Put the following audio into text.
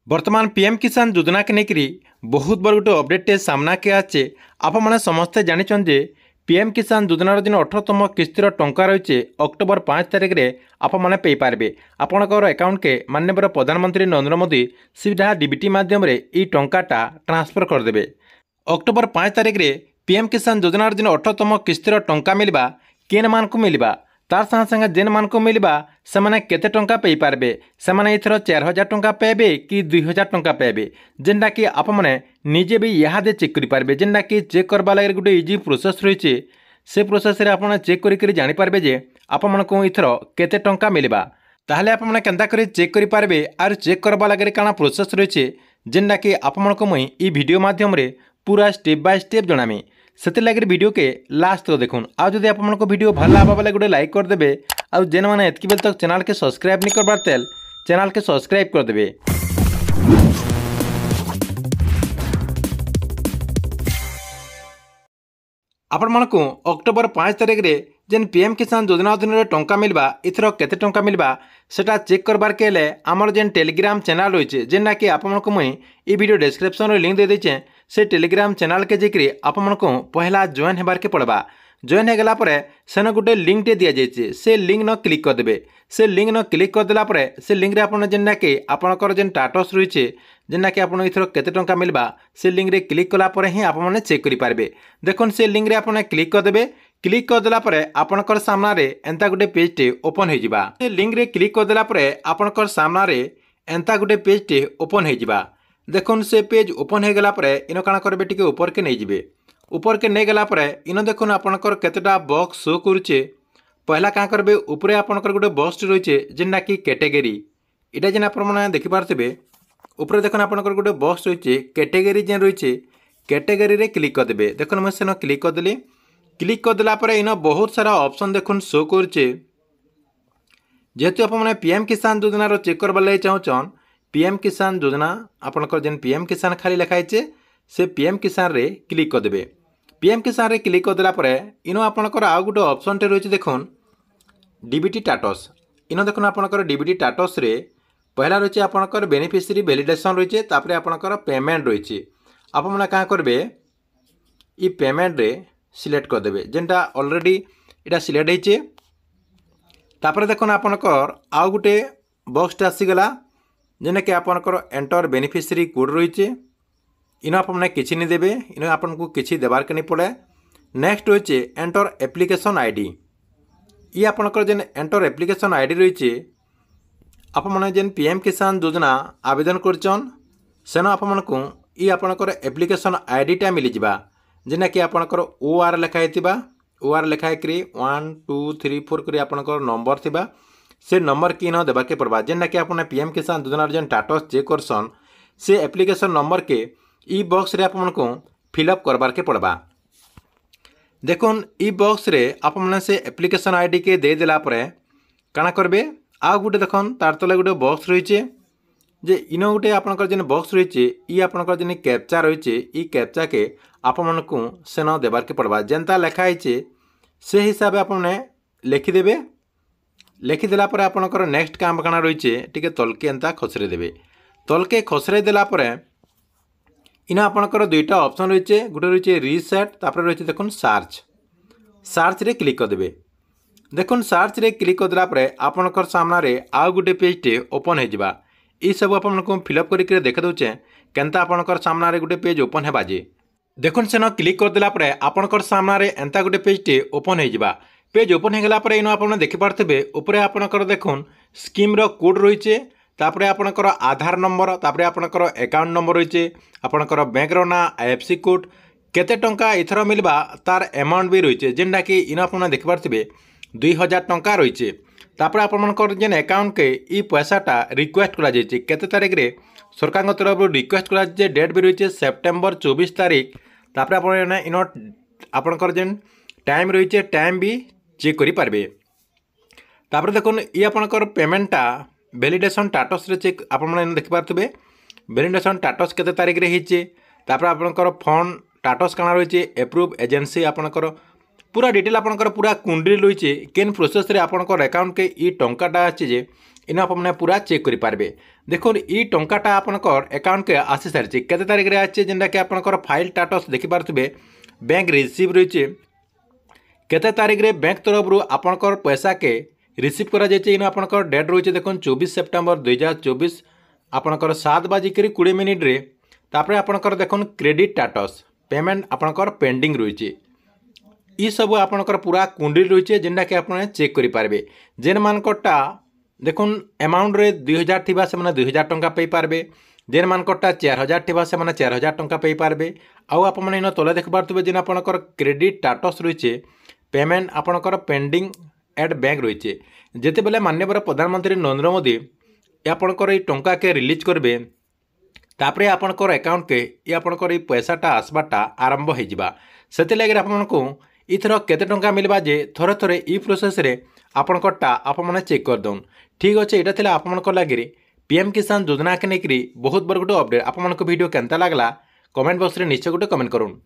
वर्तमान पीएम किसान योजना के लेकर बहुत बड़ गोटे अपडेट सामना के आचे। आपने समस्ते जानते जे पीएम किसान योजनार दिन 18तम किस्तिर टंका रही अक्टोबर 5 तारिख में आपने पारे। आपंकर अकाउंट के माननीय प्रधानमंत्री नरेंद्र मोदी सीधा डीबीटी माध्यम ये टंकाटा ट्रांसफर करदे। अक्टोबर 5 तारिख में पीएम किसान योजनार दिन 18तम किस्तिर टंका मिलवा केन मान को मिलवा तार संगे संगे जेन मान को मिलवा से केते टंका पे पारबे से एथर 4000 टंका पेबे कि 2000 टंका पेबे जेनटा कि आप निजे भी यहाँ चेक करें जेनटा कि चेक करवा लगे गोटे इजी प्रोसेस रही से प्रोसेस रे आप चेक कर जानीपारे जे आपण को इथर केते टंका मिलवा ताहले आपने केन्ता कर चेक करेंगे आर चेक करवा लगे काना प्रोसेस रही जेनटा कि आपण को मुई ई वीडियो माध्यम रे पूरा स्टेप बाय स्टेप जनामी से लगे वीडियो के लास्ट तक देखुन। आदि आपको वीडियो भल लगा बोले गोटे लाइक करदे आउ जेन मैंने एतकी बेल तक चैनल के सब्सक्राइब नहीं करबार तेल चैनल के सब्सक्राइब करदे। आपण को अक्टोबर 5 तारिख में जेन पीएम किसान योजना अधीन टंका मिलवा इथर केते टंका मिलवा सेटा चेक करबार के लिए आमर जेन टेलीग्राम चैनल रही जेनटा कि आपको मुई ई वीडियो डिस्क्रिप्शन में लिंक दे देचे से टेलीग्राम चैनल के जाकि आपको पहला जॉइन होबार के पड़वा। जॉइन हो गला सेन गोटे लिंक टे दि जाइए से लिंक न क्लिक करदे। से लिंक न क्लिक करदेला से लिंक रे आपन जेनटा कि आपनकर जेन टाटस रही जेनटा कि आपन इथर केते टंका मिलवा से लिंक रे क्लिक कला परे ही आपन चेक करि पारबे। देखुन से लिंक रे आपन क्लिक करदेबे। क्लिक करदेला आपनकर सामना रे एंता गोटे पेज टे ओपन हो जिबा। से लिंक रे क्लिक करदेला आपनकर सामना रे एंता गोटे पेज टे ओपन हो जिबा। देखुन से पेज ओपन हो गला इन काना करबे टिके ऊपर के नहीं जिबे। ऊपर के नहीं गला इन देखुन आपनकर केतेटा बॉक्स शो करुचे। पहला क्या करेंगे ऊपर आपनकर गोटे बॉक्स रही जेनटा कि कैटेगरी इटा जेन आपने देखिपारे ऊपर देखुन आपनकर गोटे बॉक्स रही कैटेगरी जेन रही कैटेगरी रे क्लिक करदे। देखुन मैं सेन क्लिक करदेली। क्लिक करदेला इन बहुत सारा ऑप्शन देखुन शो करुचे। जेहेतु आपने पीएम किसान योजनार चेक करवार लगे चाहून पीएम किसान योजना आपनकर जेन पीएम किसान खाली लिखाई से पीएम किसान रे क्लिक करदे। पीएम किसान रे क्लिक करदेला इन आपनकर आउ गोटे ऑप्शन टे रही देखुन डीबीटी टाटस। इन देखुन आपनकर डीबीटी टाटस रे पहला रही आपनकर बेनिफिशियरी वैलिडेशन रही तापर आपनकर पेमेंट रही। आपने क्या करेंगे ये पेमेंट रे सिलेक्ट करदे जेनटा ऑलरेडी इटा सिलेक्ट होइछे। तापर देखुन आपनकर आउ गोटे बॉक्स आसीगला जेने कि आपनकर एंटर बेनिफिशियरी कोड रही इन आपने किसी नहीं देवे इन आपको किसी देवार के नहीं पड़े। नेक्स्ट रही एंटर एप्लिकेशन आईडी ये आपनकर जेन एंटर एप्लिकेशन आईडी रही आपने जेन पीएम किसान योजना आवेदन करछन सेन आपको ये आपनकर एप्लिकेशन आईडीटा मिल जावा जेना कि आपनकर ओआर लिखाई ओआर लिखाई 1 2 3 4 करी आपनकर नंबर थिबा से नंबर की न देवा के पड़वा जेना कि आपने पीएम किसान योजना जेन टाटस चेक करसन से एप्लिकेशन नंबर के ई बॉक्स रे आपको फिलअप करबार के पड़वा। देखुन ई बॉक्स रे आपने से एप्लिकेशन आईडी के दे देला काना करबे आ गोटे देखुन तार तले गोटे बॉक्स रही जे इन गोटे आपनकर जेन बॉक्स रही ई आपनकर जेन कैप्चा रही ई कैप्चा के आपको सेन देवार के पड़वा जेनता लिखाई से हिसाब आपने लिखिदेवे। लिखिदेला आपनकर नेक्स्ट काम काना रही टिके तलके एंता खसरे देवे। तलके खसरे देला इन आपनकर दुईटा ऑप्शन रही गोटे रही रिसेट तापर रही देखुन सार्च रे क्लिक करदे। देखुन सार्च रे क्लिक करदेला आपनकर सामना रे आउ गोटे पेज टे ओपन हो जिबा। ई सब आपको फिलअप करके देखा दूचे केनता आपनकर सामना रे गोटे पेज ओपन हेबा जे देखुन सेन क्लिक करदेला आपनकर सामना रे एंता गोटे पेज टे ओपन हो जिबा। पेज ओपन हो गला इन आपने देखिपारे ऊपर आपनकर देखुन स्कीम रो कोड रही तापर आपनकर आधार नंबर तापर आपनकर अकाउंट नंबर रही आपनकर बैंक रो ना आईएफसी कोड केते टंका इथर मिलवा तार अमाउंट भी रही जेनटा कि इन आपने देखिपारे 2000 टंका रही। तापर आपनकर जेन अकाउंट के ई पैसाटा रिक्वेस्ट करा जायछि केते तारिख रे सरकार तरफ रिक्वेस्ट करा जे डेट भी रही सेप्टेम्बर 24 तारिख। तापर आपन इन आपनकर जेन टाइम रही टाइम भी चेक करि पारबे। तापर देखुन ई आपनकर पेमेंटा वैलिडेशन टाटस रे चेक आपने देखिपारे वैलिडेशन टाटस केते तारिख रे हिचे तापर आपनकर फंड टाटस काना रही एप्रूव एजेंसी आपनकर पूरा डिटेल आपनकर पूरा कुंडली रही केन प्रोसेस रे आपनकर अकाउंट के ई टंकाटा आछि जे इन आपने पूरा चेक करेंगे। देखो ये टंकाटा आपंकर अकाउंट के आसी सारी केते तारीख में आछे जेनटा कि आपंकर फाइल स्टाटस देखिपे बैंक रिसीव रही केते तारीख रे बैंक तरफ आपंकर पैसा के रिसीव करा जायछि। इन आपंकर डेट रही देखो 24 सेप्टेम्बर 2024 आपंकर 7:20 रे तापर आपंकर देखो क्रेडिट स्टाटस पेमेंट आपंकर पेंडिंग रही ये सब आपंकर पूरा कुंडली रही जेनटा कि आपने चेक करेंगे। जेन मानकटा देखो अमाउंट रे 2000 थिबा से माने 2000 टंका पे पारबे जेन मानकटा 4000 थिबा से माने 4000 टंका पे पारबे। आउ आप इन तले देख पारे जेन आपंकर क्रेडिट स्टाटस रही पेमेंट आपंकर पेंडिंग एट बैंक रही जिते बेले माननीय प्रधानमंत्री नरेंद्र मोदी आपंकर ये टंका के रिलीज करेंगे तापर आपंकर अकाउंट के ये आपंकर पैसाटा आसबाटा आरंभ हो से लगे आपको इथर केते टंका मिलवा जे थोड़े थोड़े ई प्रोसेस रे आपनकटा आपने चेक कर दौन। ठीक अच्छे यहाँ थी आपन लगे पीएम किसान योजना के लेकर बहुत बड़ गोटे अपडेट। आपन वीडियो केनता लगला कमेंट बॉक्स रे निश्चय गोटे कमेंट करूँ।